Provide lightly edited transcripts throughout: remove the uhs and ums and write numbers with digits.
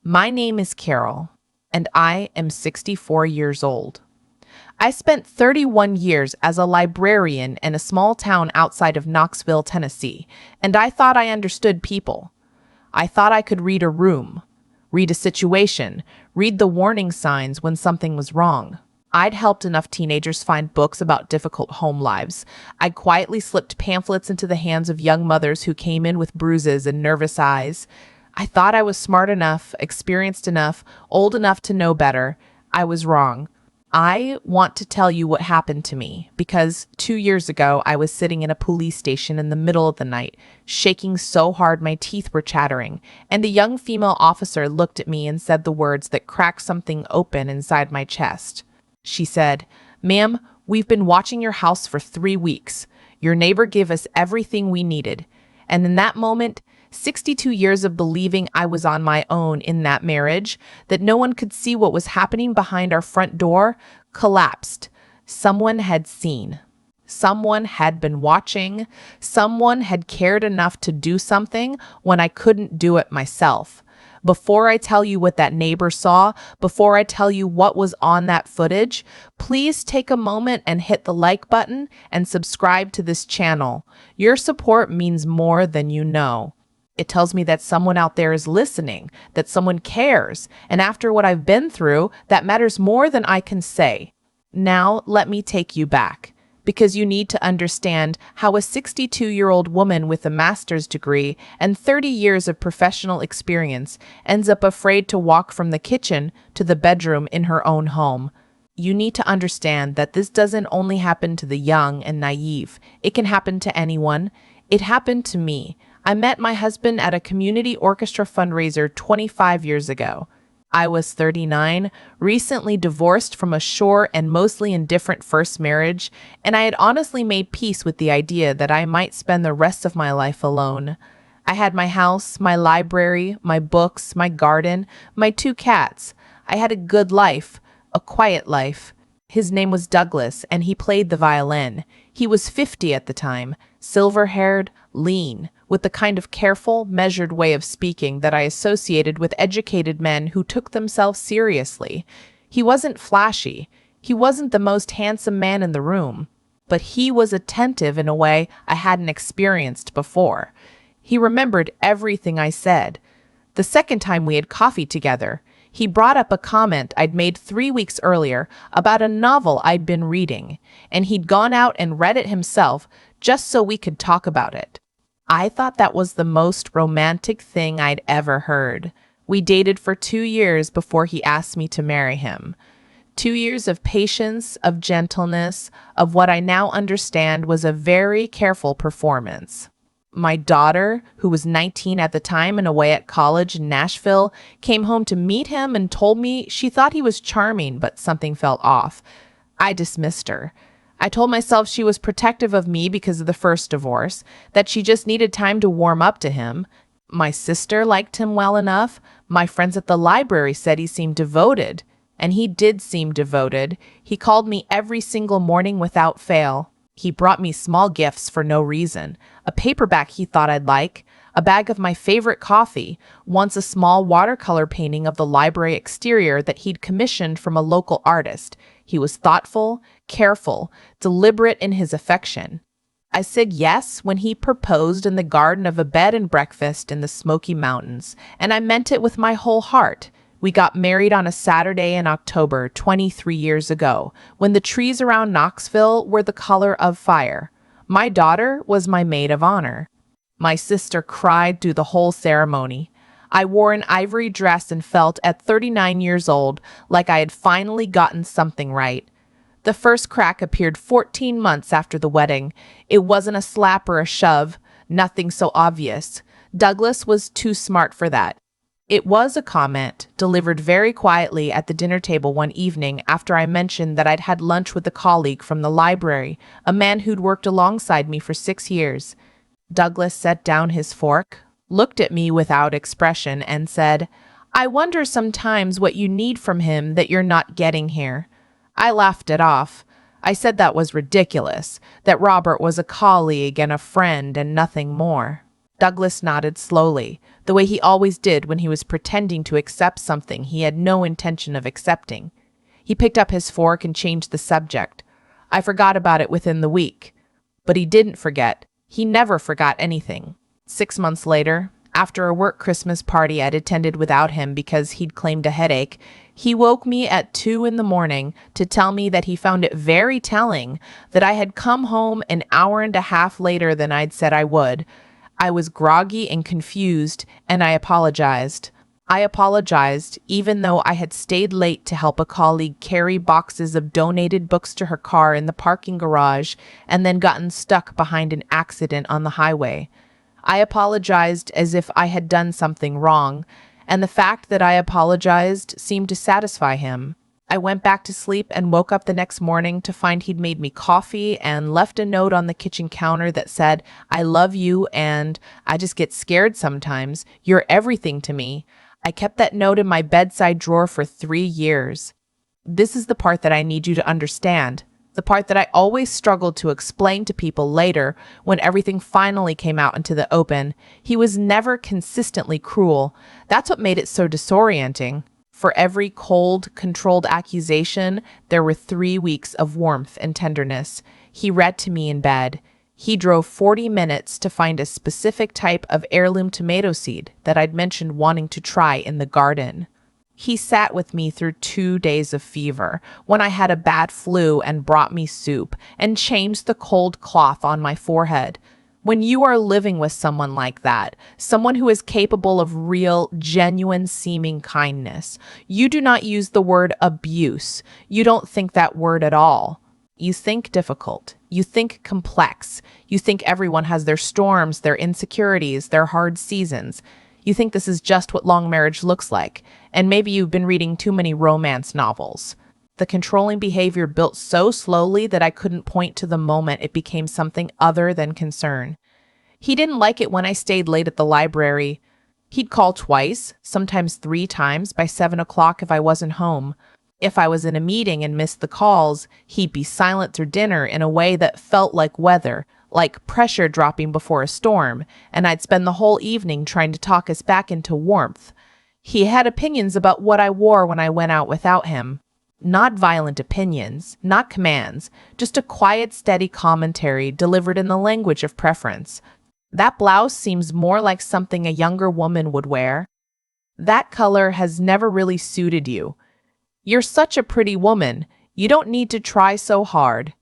My name is Carol, and I am 64 years old. I spent 31 years as a librarian in a small town outside of Knoxville, Tennessee, and I thought I understood people. I thought I could read a room, read a situation, read the warning signs when something was wrong. I'd helped enough teenagers find books about difficult home lives. I quietly slipped pamphlets into the hands of young mothers who came in with bruises and nervous eyes. I thought I was smart enough, experienced enough, old enough to know better. I was wrong. I want to tell you what happened to me because 2 years ago I was sitting in a police station in the middle of the night, shaking so hard my teeth were chattering, and a young female officer looked at me and said the words that cracked something open inside my chest. She said, "Ma'am, we've been watching your house for 3 weeks. Your neighbor gave us everything we needed." And in that moment, 62 years of believing I was on my own in that marriage, that no one could see what was happening behind our front door, collapsed. Someone had seen. Someone had been watching. Someone had cared enough to do something when I couldn't do it myself. Before I tell you what that neighbor saw, before I tell you what was on that footage, please take a moment and hit the like button and subscribe to this channel. Your support means more than you know. It tells me that someone out there is listening, that someone cares, and after what I've been through, that matters more than I can say. Now, let me take you back, because you need to understand how a 62-year-old woman with a master's degree and 30 years of professional experience ends up afraid to walk from the kitchen to the bedroom in her own home. You need to understand that this doesn't only happen to the young and naive. It can happen to anyone. It happened to me. I met my husband at a community orchestra fundraiser 25 years ago. I was 39, recently divorced from a short and mostly indifferent first marriage, and I had honestly made peace with the idea that I might spend the rest of my life alone. I had my house, my library, my books, my garden, my 2 cats. I had a good life, a quiet life. His name was Douglas, and he played the violin. He was 50 at the time, silver-haired, lean, with the kind of careful, measured way of speaking that I associated with educated men who took themselves seriously. He wasn't flashy. He wasn't the most handsome man in the room, but he was attentive in a way I hadn't experienced before. He remembered everything I said. The second time we had coffee together, he brought up a comment I'd made 3 weeks earlier about a novel I'd been reading, and he'd gone out and read it himself just so we could talk about it. I thought that was the most romantic thing I'd ever heard. We dated for 2 years before he asked me to marry him. 2 years of patience, of gentleness, of what I now understand was a very careful performance. My daughter, who was 19 at the time and away at college in Nashville, came home to meet him and told me she thought he was charming, but something felt off. I dismissed her. I told myself she was protective of me because of the first divorce, that she just needed time to warm up to him. My sister liked him well enough. My friends at the library said he seemed devoted, and he did seem devoted. He called me every single morning without fail. He brought me small gifts for no reason, a paperback he thought I'd like, a bag of my favorite coffee, once a small watercolor painting of the library exterior that he'd commissioned from a local artist. He was thoughtful, careful, deliberate in his affection. I said yes when he proposed in the garden of a bed and breakfast in the Smoky Mountains, and I meant it with my whole heart. We got married on a Saturday in October 23 years ago, when the trees around Knoxville were the color of fire. My daughter was my maid of honor. My sister cried through the whole ceremony. I wore an ivory dress and felt at 39 years old like I had finally gotten something right. The first crack appeared 14 months after the wedding. It wasn't a slap or a shove, nothing so obvious. Douglas was too smart for that. It was a comment delivered very quietly at the dinner table one evening after I mentioned that I'd had lunch with a colleague from the library, a man who'd worked alongside me for 6 years. Douglas set down his fork, looked at me without expression, and said, "I wonder sometimes what you need from him that you're not getting here." I laughed it off. I said that was ridiculous, that Robert was a colleague and a friend and nothing more. Douglas nodded slowly, the way he always did when he was pretending to accept something he had no intention of accepting. He picked up his fork and changed the subject. I forgot about it within the week. But he didn't forget. He never forgot anything. 6 months later, after a work Christmas party I'd attended without him because he'd claimed a headache, he woke me at 2 in the morning to tell me that he found it very telling that I had come home an hour and a half later than I'd said I would. I was groggy and confused, and I apologized. I apologized, even though I had stayed late to help a colleague carry boxes of donated books to her car in the parking garage and then gotten stuck behind an accident on the highway. I apologized as if I had done something wrong, and the fact that I apologized seemed to satisfy him. I went back to sleep and woke up the next morning to find he'd made me coffee and left a note on the kitchen counter that said, "I love you and I just get scared sometimes. You're everything to me." I kept that note in my bedside drawer for 3 years. This is the part that I need you to understand. The part that I always struggled to explain to people later when everything finally came out into the open. He was never consistently cruel. That's what made it so disorienting. For every cold, controlled accusation, there were 3 weeks of warmth and tenderness. He read to me in bed. He drove 40 minutes to find a specific type of heirloom tomato seed that I'd mentioned wanting to try in the garden. He sat with me through 2 days of fever when I had a bad flu and brought me soup and changed the cold cloth on my forehead. When you are living with someone like that, someone who is capable of real, genuine seeming kindness, you do not use the word abuse. You don't think that word at all. You think difficult. You think complex. You think everyone has their storms, their insecurities, their hard seasons. You think this is just what long marriage looks like, and maybe you've been reading too many romance novels. The controlling behavior built so slowly that I couldn't point to the moment it became something other than concern. He didn't like it when I stayed late at the library. He'd call twice, sometimes 3 times, by 7 o'clock if I wasn't home. If I was in a meeting and missed the calls, he'd be silent through dinner in a way that felt like weather, like pressure dropping before a storm, and I'd spend the whole evening trying to talk us back into warmth. He had opinions about what I wore when I went out without him. Not violent opinions, not commands, just a quiet, steady commentary delivered in the language of preference. That blouse seems more like something a younger woman would wear. That color has never really suited you. You're such a pretty woman. You don't need to try so hard.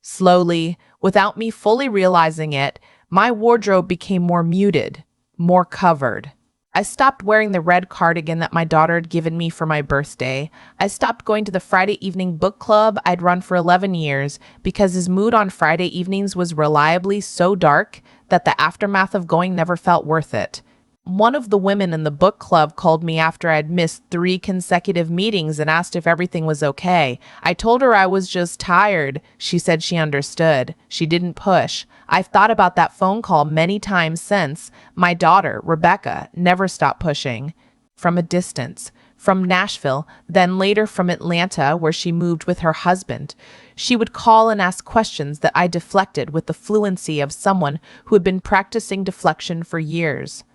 Slowly, without me fully realizing it, my wardrobe became more muted, more covered. I stopped wearing the red cardigan that my daughter had given me for my birthday. I stopped going to the Friday evening book club I'd run for 11 years because his mood on Friday evenings was reliably so dark that the aftermath of going never felt worth it. One of the women in the book club called me after I'd missed 3 consecutive meetings and asked if everything was okay. I told her I was just tired. She said she understood. She didn't push. I've thought about that phone call many times since. My daughter, Rebecca, never stopped pushing. From a distance. From Nashville, then later from Atlanta, where she moved with her husband. She would call and ask questions that I deflected with the fluency of someone who had been practicing deflection for years.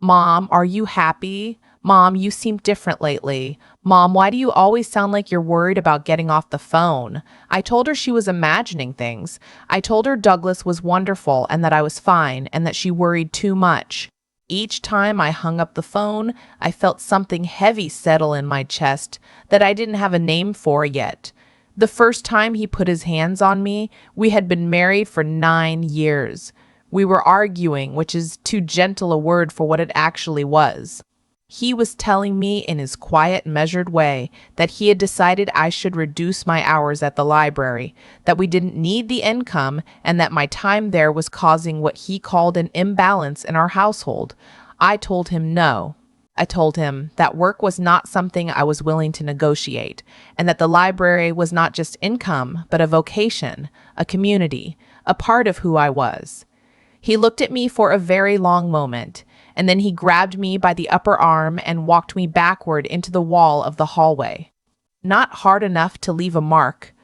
Mom, are you happy? Mom, you seem different lately. Mom, why do you always sound like you're worried about getting off the phone? I told her she was imagining things. I told her Douglas was wonderful and that I was fine and that she worried too much. Each time I hung up the phone, I felt something heavy settle in my chest that I didn't have a name for yet. The first time he put his hands on me, we had been married for 9 years. We were arguing, which is too gentle a word for what it actually was. He was telling me in his quiet, measured way that he had decided I should reduce my hours at the library, that we didn't need the income, and that my time there was causing what he called an imbalance in our household. I told him no. I told him that work was not something I was willing to negotiate, and that the library was not just income, but a vocation, a community, a part of who I was. He looked at me for a very long moment, and then he grabbed me by the upper arm and walked me backward into the wall of the hallway. Not hard enough to leave a mark,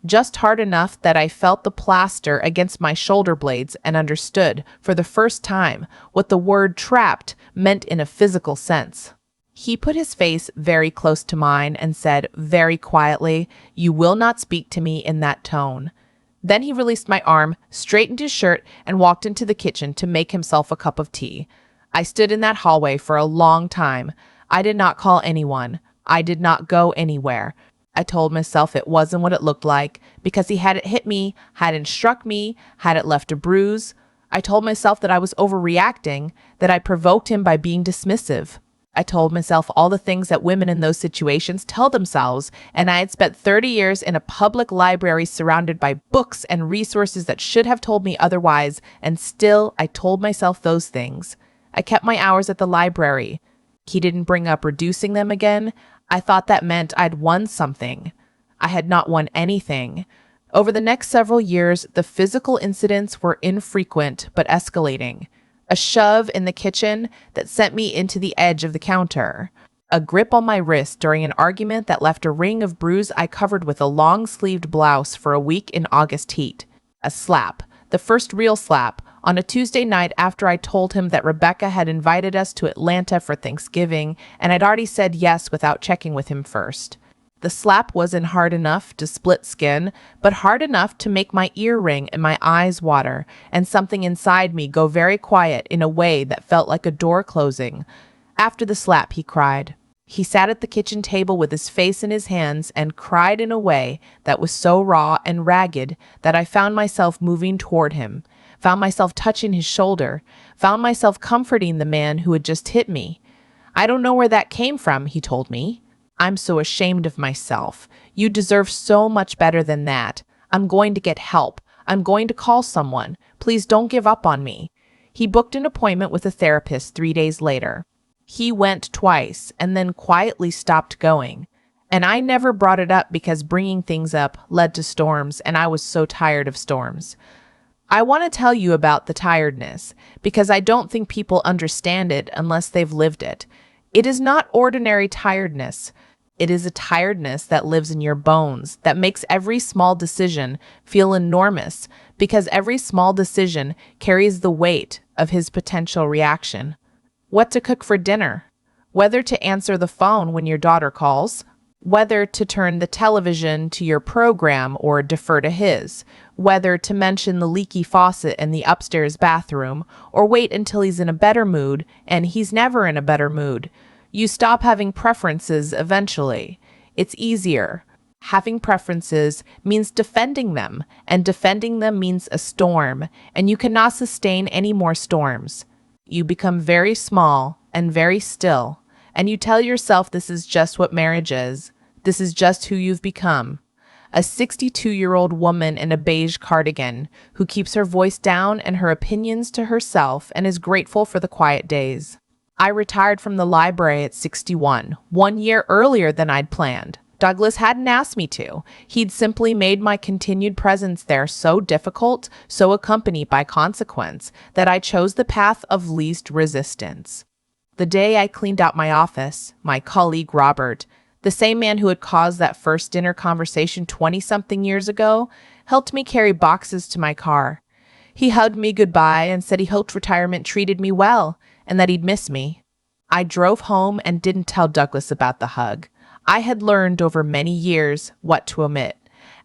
just hard enough that I felt the plaster against my shoulder blades and understood, for the first time, what the word trapped meant in a physical sense. He put his face very close to mine and said very quietly, "You will not speak to me in that tone." Then he released my arm, straightened his shirt, and walked into the kitchen to make himself a cup of tea. I stood in that hallway for a long time. I did not call anyone. I did not go anywhere. I told myself it wasn't what it looked like because he hadn't hit me, hadn't struck me, hadn't left a bruise. I told myself that I was overreacting, that I provoked him by being dismissive. I told myself all the things that women in those situations tell themselves, and I had spent 30 years in a public library surrounded by books and resources that should have told me otherwise, and still I told myself those things. I kept my hours at the library. He didn't bring up reducing them again. I thought that meant I'd won something. I had not won anything. Over the next several years, the physical incidents were infrequent but escalating. A shove in the kitchen that sent me into the edge of the counter. A grip on my wrist during an argument that left a ring of bruise I covered with a long-sleeved blouse for a week in August heat. A slap, the first real slap, on a Tuesday night after I told him that Rebecca had invited us to Atlanta for Thanksgiving, and I'd already said yes without checking with him first. The slap wasn't hard enough to split skin, but hard enough to make my ear ring and my eyes water, and something inside me go very quiet in a way that felt like a door closing. After the slap, he cried. He sat at the kitchen table with his face in his hands and cried in a way that was so raw and ragged that I found myself moving toward him, found myself touching his shoulder, found myself comforting the man who had just hit me. "I don't know where that came from," he told me. "I'm so ashamed of myself. You deserve so much better than that. I'm going to get help. I'm going to call someone. Please don't give up on me." He booked an appointment with a therapist 3 days later. He went twice and then quietly stopped going. And I never brought it up because bringing things up led to storms, and I was so tired of storms. I want to tell you about the tiredness because I don't think people understand it unless they've lived it. It is not ordinary tiredness. It is a tiredness that lives in your bones, that makes every small decision feel enormous because every small decision carries the weight of his potential reaction. What to cook for dinner, whether to answer the phone when your daughter calls, whether to turn the television to your program or defer to his, whether to mention the leaky faucet in the upstairs bathroom or wait until he's in a better mood, and he's never in a better mood. You stop having preferences eventually. It's easier. Having preferences means defending them, and defending them means a storm, and you cannot sustain any more storms. You become very small and very still, and you tell yourself this is just what marriage is. This is just who you've become. A 62-year-old woman in a beige cardigan who keeps her voice down and her opinions to herself and is grateful for the quiet days. I retired from the library at 61, 1 year earlier than I'd planned. Douglas hadn't asked me to. He'd simply made my continued presence there so difficult, so accompanied by consequence, that I chose the path of least resistance. The day I cleaned out my office, my colleague Robert, the same man who had caused that first dinner conversation 20-something years ago, helped me carry boxes to my car. He hugged me goodbye and said he hoped retirement treated me well, and that he'd miss me. I drove home and didn't tell Douglas about the hug. I had learned over many years what to omit.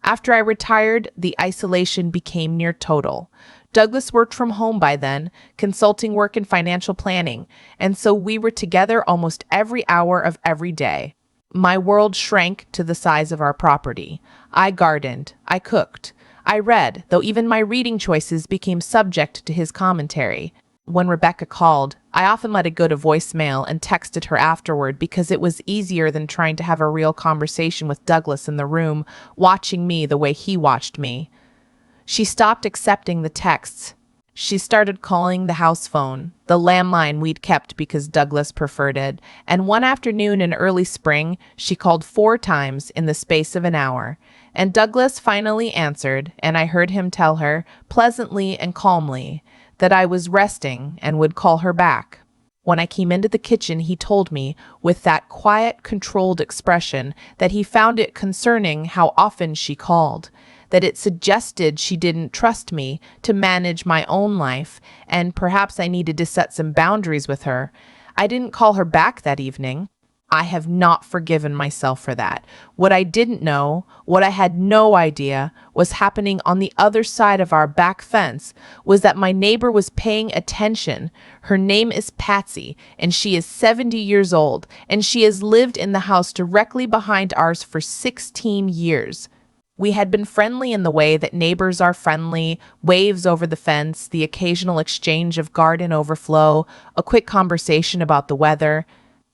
After I retired, the isolation became near total. Douglas worked from home by then, consulting work and financial planning, and so we were together almost every hour of every day. My world shrank to the size of our property. I gardened, I cooked, I read, though even my reading choices became subject to his commentary. When Rebecca called, I often let it go to voicemail and texted her afterward because it was easier than trying to have a real conversation with Douglas in the room, watching me the way he watched me. She stopped accepting the texts. She started calling the house phone, the landline we'd kept because Douglas preferred it, and one afternoon in early spring, she called 4 times in the space of an hour. And Douglas finally answered, and I heard him tell her, pleasantly and calmly, that I was resting and would call her back. When I came into the kitchen, he told me, with that quiet, controlled expression, that he found it concerning how often she called, that it suggested she didn't trust me to manage my own life, and perhaps I needed to set some boundaries with her. I didn't call her back that evening. I have not forgiven myself for that. What I didn't know, what I had no idea was happening on the other side of our back fence was that my neighbor was paying attention. Her name is Patsy, and she is 70 years old, and she has lived in the house directly behind ours for 16 years. We had been friendly in the way that neighbors are friendly, waves over the fence, the occasional exchange of garden overflow, a quick conversation about the weather.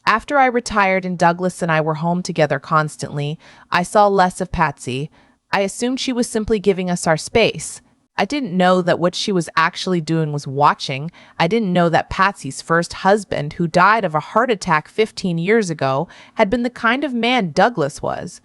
After I retired and Douglas and I were home together constantly, I saw less of Patsy. I assumed she was simply giving us our space. I didn't know that what she was actually doing was watching. I didn't know that Patsy's first husband, who died of a heart attack 15 years ago, had been the kind of man Douglas was.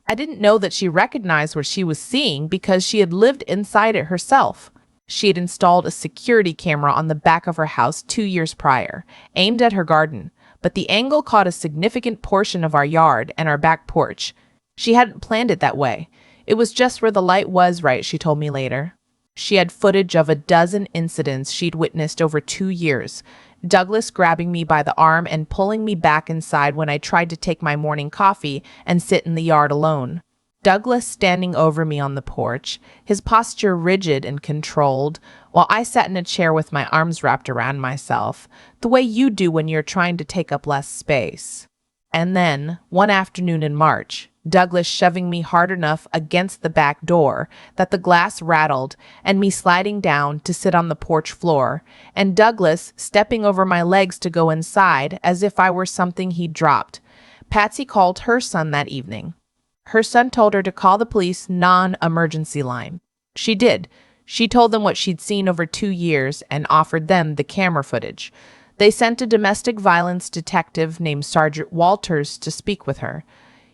I didn't know that she recognized what she was seeing because she had lived inside it herself. She had installed a security camera on the back of her house 2 years prior, aimed at her garden, but the angle caught a significant portion of our yard and our back porch. She hadn't planned it that way. It was just where the light was right, she told me later. She had footage of a dozen incidents she'd witnessed over 2 years. Douglas grabbing me by the arm and pulling me back inside when I tried to take my morning coffee and sit in the yard alone. Douglas standing over me on the porch, his posture rigid and controlled, while I sat in a chair with my arms wrapped around myself, the way you do when you're trying to take up less space. And then, one afternoon in March, Douglas shoving me hard enough against the back door that the glass rattled, and me sliding down to sit on the porch floor, and Douglas stepping over my legs to go inside as if I were something he'd dropped. Patsy called her son that evening. Her son told her to call the police non-emergency line. She did. She told them what she'd seen over 2 years and offered them the camera footage. They sent a domestic violence detective named Sergeant Walters to speak with her.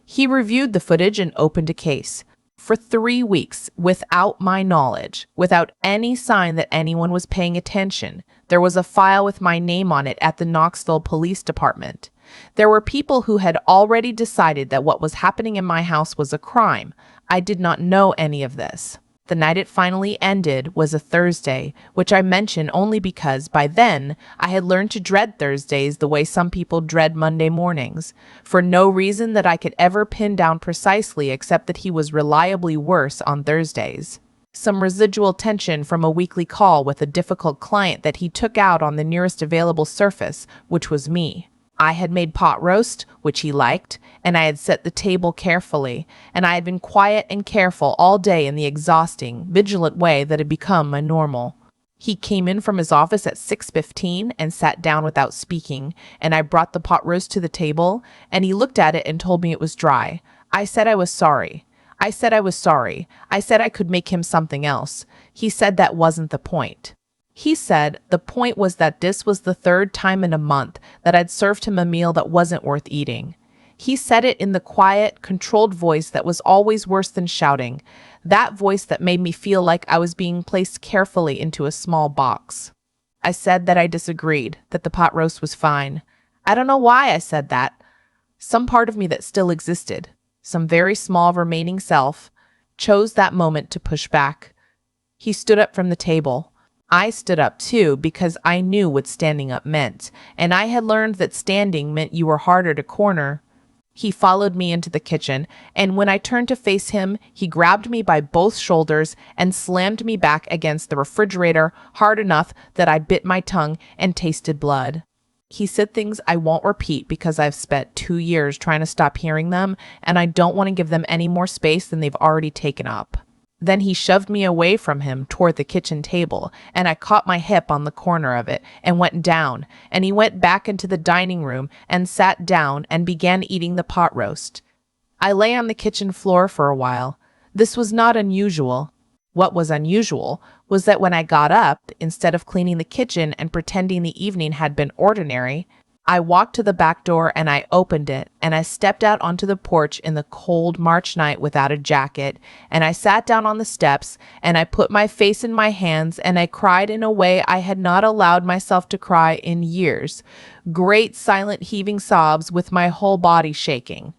He reviewed the footage and opened a case. For 3 weeks, without my knowledge, without any sign that anyone was paying attention, there was a file with my name on it at the Knoxville Police Department. There were people who had already decided that what was happening in my house was a crime. I did not know any of this. The night it finally ended was a Thursday, which I mention only because by then I had learned to dread Thursdays the way some people dread Monday mornings, for no reason that I could ever pin down precisely except that he was reliably worse on Thursdays. Some residual tension from a weekly call with a difficult client that he took out on the nearest available surface, which was me. I had made pot roast, which he liked, and I had set the table carefully, and I had been quiet and careful all day in the exhausting, vigilant way that had become my normal. He came in from his office at 6:15 and sat down without speaking, and I brought the pot roast to the table, and he looked at it and told me it was dry. I said I was sorry. I said I was sorry. I said I could make him something else. He said that wasn't the point. He said the point was that this was the 3rd time in a month that I'd served him a meal that wasn't worth eating. He said it in the quiet, controlled voice that was always worse than shouting, that voice that made me feel like I was being placed carefully into a small box. I said that I disagreed, that the pot roast was fine. I don't know why I said that. Some part of me that still existed, some very small remaining self, chose that moment to push back. He stood up from the table. I stood up too because I knew what standing up meant, and I had learned that standing meant you were harder to corner. He followed me into the kitchen, and when I turned to face him, he grabbed me by both shoulders and slammed me back against the refrigerator hard enough that I bit my tongue and tasted blood. He said things I won't repeat because I've spent 2 years trying to stop hearing them, and I don't want to give them any more space than they've already taken up. Then he shoved me away from him toward the kitchen table, and I caught my hip on the corner of it and went down, and he went back into the dining room and sat down and began eating the pot roast. I lay on the kitchen floor for a while. This was not unusual. What was unusual was that when I got up, instead of cleaning the kitchen and pretending the evening had been ordinary, I walked to the back door and I opened it, and I stepped out onto the porch in the cold March night without a jacket, and I sat down on the steps and I put my face in my hands and I cried in a way I had not allowed myself to cry in years. Great silent heaving sobs with my whole body shaking.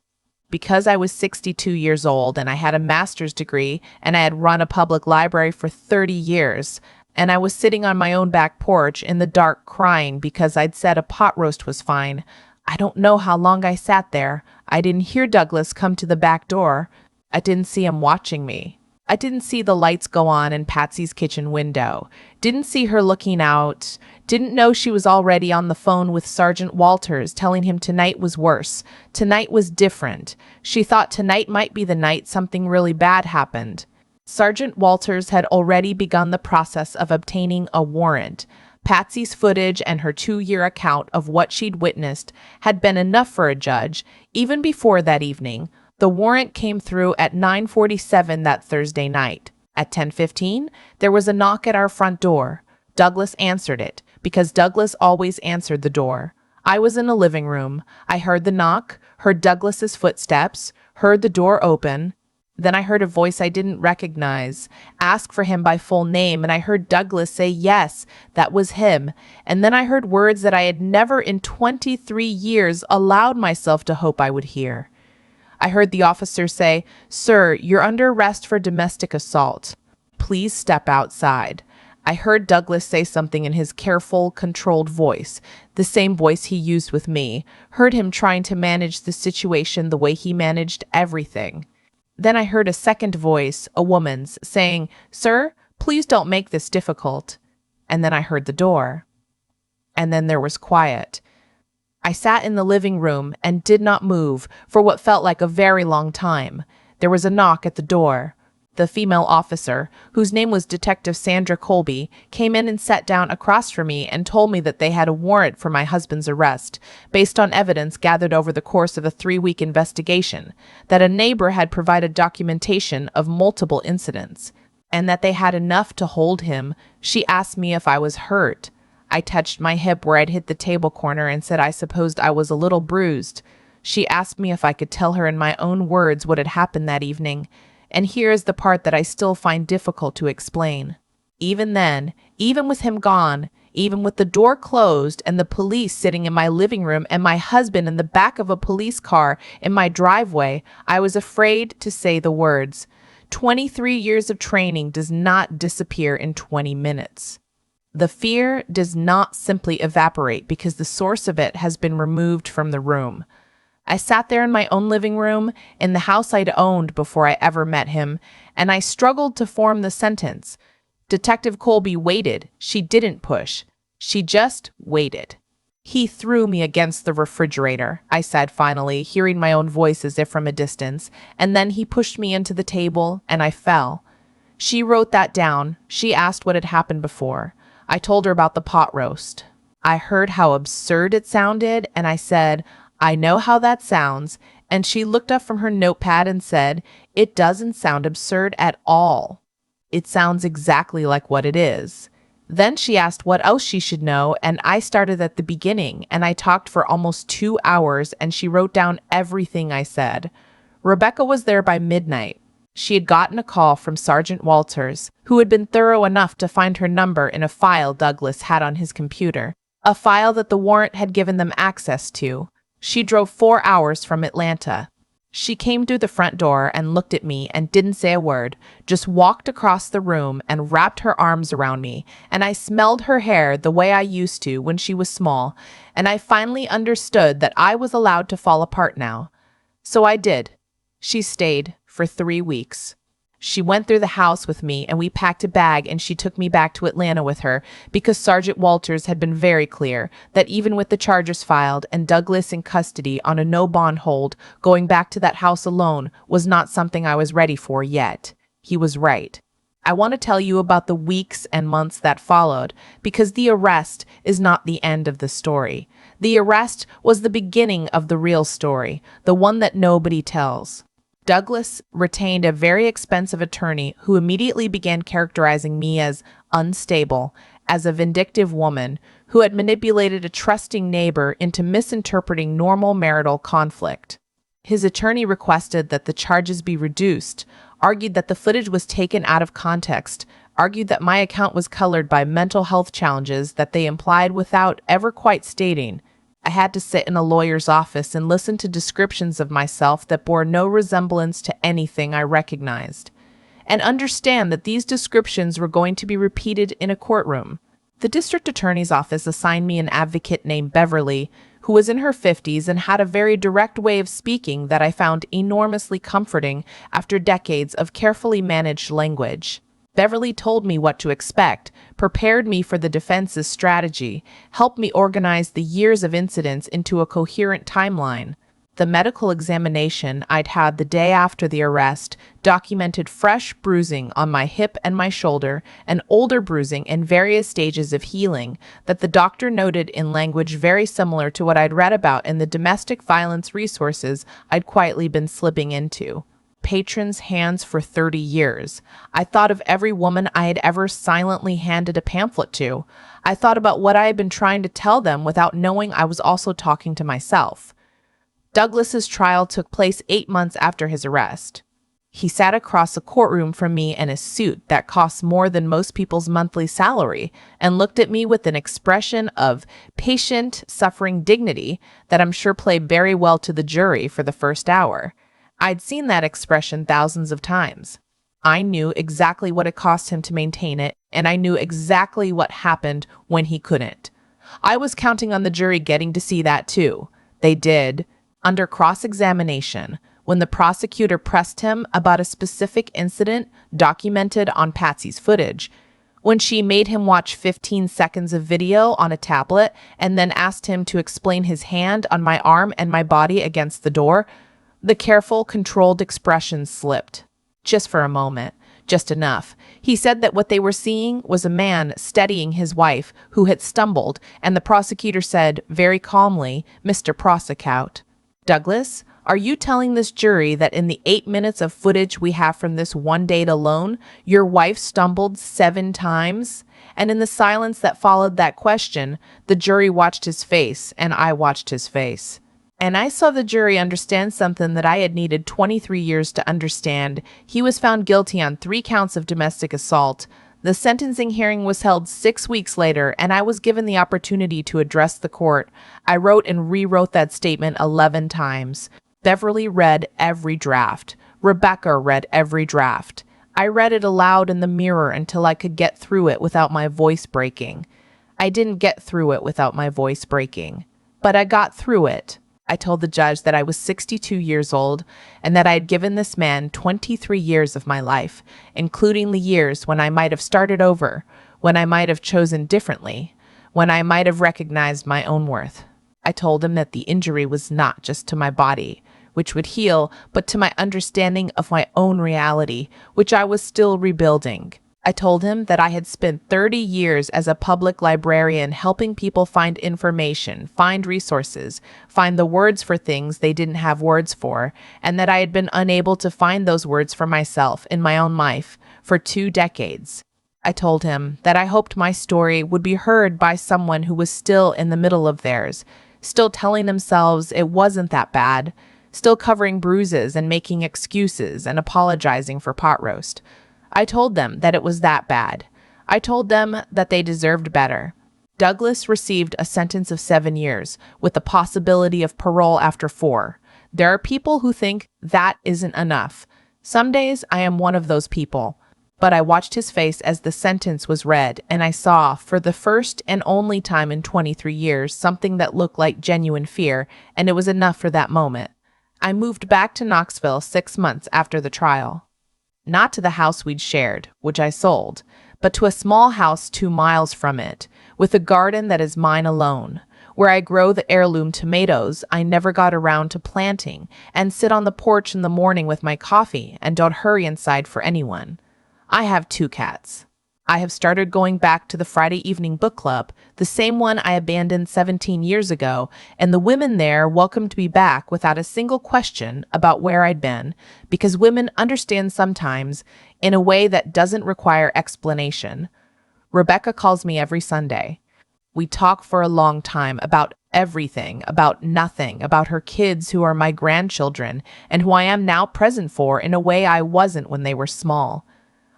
Because I was 62 years old and I had a master's degree and I had run a public library for 30 years, and I was sitting on my own back porch in the dark crying because I'd said a pot roast was fine. I don't know how long I sat there. I didn't hear Douglas come to the back door. I didn't see him watching me. I didn't see the lights go on in Patsy's kitchen window. Didn't see her looking out. Didn't know she was already on the phone with Sergeant Walters telling him tonight was worse. Tonight was different. She thought tonight might be the night something really bad happened. Sergeant Walters had already begun the process of obtaining a warrant. Patsy's footage and her 2-year account of what she'd witnessed had been enough for a judge. Even before that evening, the warrant came through at 9:47 that Thursday night. At 10:15, there was a knock at our front door. Douglas answered it, because Douglas always answered the door. I was in a living room. I heard the knock, heard Douglas's footsteps, heard the door open. Then I heard a voice I didn't recognize, ask for him by full name, and I heard Douglas say yes, that was him. And then I heard words that I had never in 23 years allowed myself to hope I would hear. I heard the officer say, "Sir, you're under arrest for domestic assault. Please step outside." I heard Douglas say something in his careful, controlled voice, the same voice he used with me, heard him trying to manage the situation the way he managed everything. Then I heard a second voice, a woman's, saying, "Sir, please don't make this difficult." And then I heard the door. And then there was quiet. I sat in the living room and did not move for what felt like a very long time. There was a knock at the door. The female officer, whose name was Detective Sandra Colby, came in and sat down across from me and told me that they had a warrant for my husband's arrest, based on evidence gathered over the course of a 3-week investigation, that a neighbor had provided documentation of multiple incidents, and that they had enough to hold him. She asked me if I was hurt. I touched my hip where I'd hit the table corner and said I supposed I was a little bruised. She asked me if I could tell her in my own words what had happened that evening. And here is the part that I still find difficult to explain. Even then, even with him gone, even with the door closed and the police sitting in my living room and my husband in the back of a police car in my driveway, I was afraid to say the words. 23 years of training does not disappear in 20 minutes. The fear does not simply evaporate because the source of it has been removed from the room. I sat there in my own living room, in the house I'd owned before I ever met him, and I struggled to form the sentence. Detective Colby waited. She didn't push. She just waited. "He threw me against the refrigerator," I said finally, hearing my own voice as if from a distance, and then he pushed me into the table, and I fell. She wrote that down. She asked what had happened before. I told her about the pot roast. I heard how absurd it sounded, and I said, "I know how that sounds," and she looked up from her notepad and said, "It doesn't sound absurd at all. It sounds exactly like what it is." Then she asked what else she should know, and I started at the beginning, and I talked for almost 2 hours, and she wrote down everything I said. Rebecca was there by midnight. She had gotten a call from Sergeant Walters, who had been thorough enough to find her number in a file Douglas had on his computer, a file that the warrant had given them access to. She drove 4 hours from Atlanta. She came through the front door and looked at me and didn't say a word, just walked across the room and wrapped her arms around me, and I smelled her hair the way I used to when she was small, and I finally understood that I was allowed to fall apart now. So I did. She stayed for 3 weeks. She went through the house with me and we packed a bag and she took me back to Atlanta with her because Sergeant Walters had been very clear that even with the charges filed and Douglas in custody on a no bond hold, going back to that house alone was not something I was ready for yet. He was right. I want to tell you about the weeks and months that followed because the arrest is not the end of the story. The arrest was the beginning of the real story, the one that nobody tells. Douglas retained a very expensive attorney who immediately began characterizing me as unstable, as a vindictive woman who had manipulated a trusting neighbor into misinterpreting normal marital conflict. His attorney requested that the charges be reduced, argued that the footage was taken out of context, argued that my account was colored by mental health challenges that they implied without ever quite stating. I had to sit in a lawyer's office and listen to descriptions of myself that bore no resemblance to anything I recognized, and understand that these descriptions were going to be repeated in a courtroom. The district attorney's office assigned me an advocate named Beverly, who was in her 50s and had a very direct way of speaking that I found enormously comforting after decades of carefully managed language. Beverly told me what to expect, prepared me for the defense's strategy, helped me organize the years of incidents into a coherent timeline. The medical examination I'd had the day after the arrest documented fresh bruising on my hip and my shoulder, and older bruising in various stages of healing that the doctor noted in language very similar to what I'd read about in the domestic violence resources I'd quietly been slipping into. Patrons' hands for 30 years. I thought of every woman I had ever silently handed a pamphlet to. I thought about what I had been trying to tell them without knowing I was also talking to myself. Douglas's trial took place 8 months after his arrest. He sat across a courtroom from me in a suit that costs more than most people's monthly salary and looked at me with an expression of patient, suffering dignity that I'm sure played very well to the jury for the first hour. I'd seen that expression thousands of times. I knew exactly what it cost him to maintain it, and I knew exactly what happened when he couldn't. I was counting on the jury getting to see that too. They did. Under cross-examination, when the prosecutor pressed him about a specific incident documented on Patsy's footage, when she made him watch 15 seconds of video on a tablet and then asked him to explain his hand on my arm and my body against the door, the careful, controlled expression slipped. Just for a moment. Just enough. He said that what they were seeing was a man steadying his wife who had stumbled, and the prosecutor said, very calmly, "Mr. Prosecut, Douglas, are you telling this jury that in the 8 minutes of footage we have from this one date alone, your wife stumbled 7 times?" And in the silence that followed that question, the jury watched his face, and I watched his face. And I saw the jury understand something that I had needed 23 years to understand. He was found guilty on 3 counts of domestic assault. The sentencing hearing was held 6 weeks later, and I was given the opportunity to address the court. I wrote and rewrote that statement 11 times. Beverly read every draft. Rebecca read every draft. I read it aloud in the mirror until I could get through it without my voice breaking. I didn't get through it without my voice breaking, but I got through it. I told the judge that I was 62 years old and that I had given this man 23 years of my life, including the years when I might have started over, when I might have chosen differently, when I might have recognized my own worth. I told him that the injury was not just to my body, which would heal, but to my understanding of my own reality, which I was still rebuilding. I told him that I had spent 30 years as a public librarian helping people find information, find resources, find the words for things they didn't have words for, and that I had been unable to find those words for myself in my own life for 2 decades. I told him that I hoped my story would be heard by someone who was still in the middle of theirs, still telling themselves it wasn't that bad, still covering bruises and making excuses and apologizing for pot roast. I told them that it was that bad. I told them that they deserved better. Douglas received a sentence of 7 years, with the possibility of parole after 4. There are people who think that isn't enough. Some days I am one of those people. But I watched his face as the sentence was read, and I saw, for the first and only time in 23 years, something that looked like genuine fear, and it was enough for that moment. I moved back to Knoxville 6 months after the trial. Not to the house we'd shared, which I sold, but to a small house 2 miles from it, with a garden that is mine alone, where I grow the heirloom tomatoes I never got around to planting, and sit on the porch in the morning with my coffee and don't hurry inside for anyone. I have 2 cats. I have started going back to the Friday evening book club, the same one I abandoned 17 years ago, and the women there welcomed me back without a single question about where I'd been, because women understand sometimes in a way that doesn't require explanation. Rebecca calls me every Sunday. We talk for a long time about everything, about nothing, about her kids who are my grandchildren, and who I am now present for in a way I wasn't when they were small.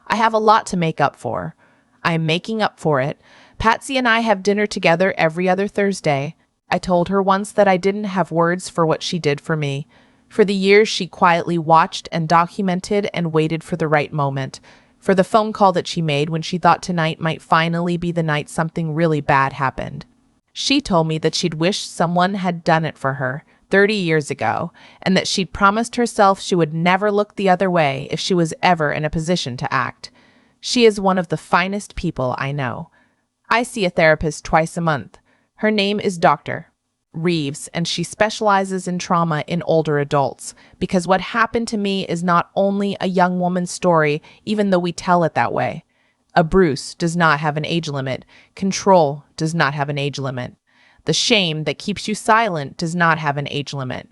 I have a lot to make up for. I am making up for it. Patsy and I have dinner together every other Thursday. I told her once that I didn't have words for what she did for me. For the years she quietly watched and documented and waited for the right moment. For the phone call that she made when she thought tonight might finally be the night something really bad happened. She told me that she'd wished someone had done it for her 30 years ago, and that she'd promised herself she would never look the other way if she was ever in a position to act. She is one of the finest people I know. I see a therapist twice a month. Her name is Dr. Reeves, and she specializes in trauma in older adults, because what happened to me is not only a young woman's story, even though we tell it that way. A Bruce does not have an age limit. Control does not have an age limit. The shame that keeps you silent does not have an age limit.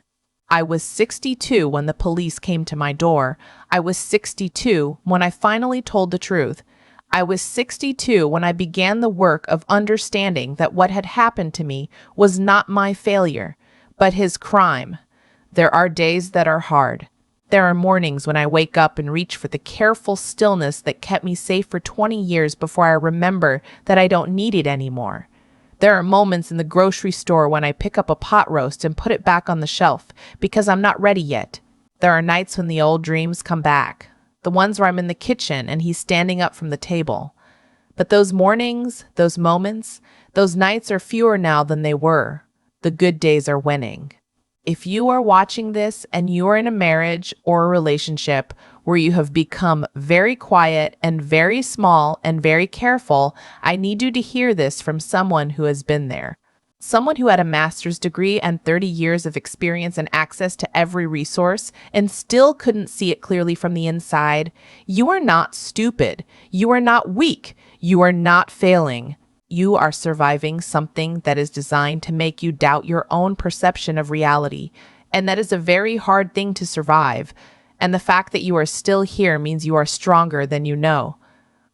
I was 62 when the police came to my door. I was 62 when I finally told the truth. I was 62 when I began the work of understanding that what had happened to me was not my failure, but his crime. There are days that are hard. There are mornings when I wake up and reach for the careful stillness that kept me safe for 20 years before I remember that I don't need it anymore. There are moments in the grocery store when I pick up a pot roast and put it back on the shelf because I'm not ready yet. There are nights when the old dreams come back. The ones where I'm in the kitchen and he's standing up from the table. But those mornings, those moments, those nights are fewer now than they were. The good days are winning. If you are watching this and you are in a marriage or a relationship where you have become very quiet and very small and very careful, I need you to hear this from someone who has been there. Someone who had a master's degree and 30 years of experience and access to every resource and still couldn't see it clearly from the inside. You are not stupid. You are not weak. You are not failing. You are surviving something that is designed to make you doubt your own perception of reality. And that is a very hard thing to survive. And the fact that you are still here means you are stronger than you know.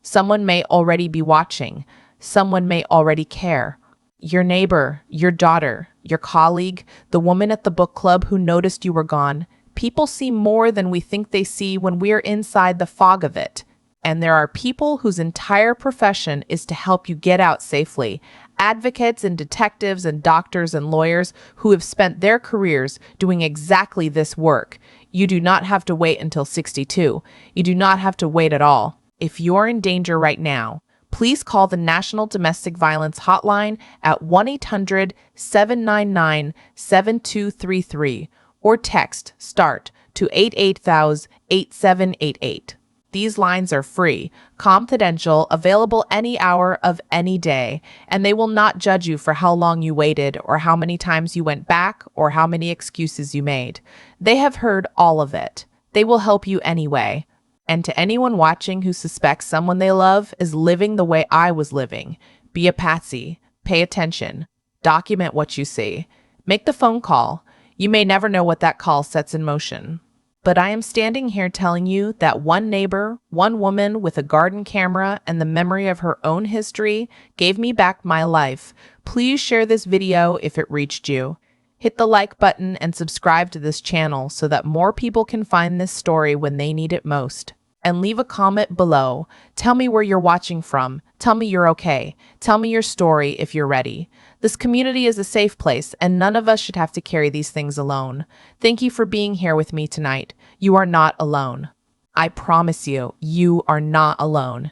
Someone may already be watching. Someone may already care. Your neighbor, your daughter, your colleague, the woman at the book club who noticed you were gone. People see more than we think they see when we're inside the fog of it. And there are people whose entire profession is to help you get out safely. Advocates and detectives and doctors and lawyers who have spent their careers doing exactly this work. You do not have to wait until 62. You do not have to wait at all. If you're in danger right now, please call the National Domestic Violence Hotline at 1-800-799-7233 or text START to 88000-8788. These lines are free, confidential, available any hour of any day, and they will not judge you for how long you waited or how many times you went back or how many excuses you made. They have heard all of it. They will help you anyway. And to anyone watching who suspects someone they love is living the way I was living, be a patsy, pay attention, document what you see, make the phone call. You may never know what that call sets in motion. But I am standing here telling you that one neighbor, one woman with a garden camera and the memory of her own history gave me back my life. Please share this video if it reached you. Hit the like button and subscribe to this channel so that more people can find this story when they need it most. And leave a comment below. Tell me where you're watching from. Tell me you're okay. Tell me your story if you're ready. This community is a safe place, and none of us should have to carry these things alone. Thank you for being here with me tonight. You are not alone. I promise you, you are not alone.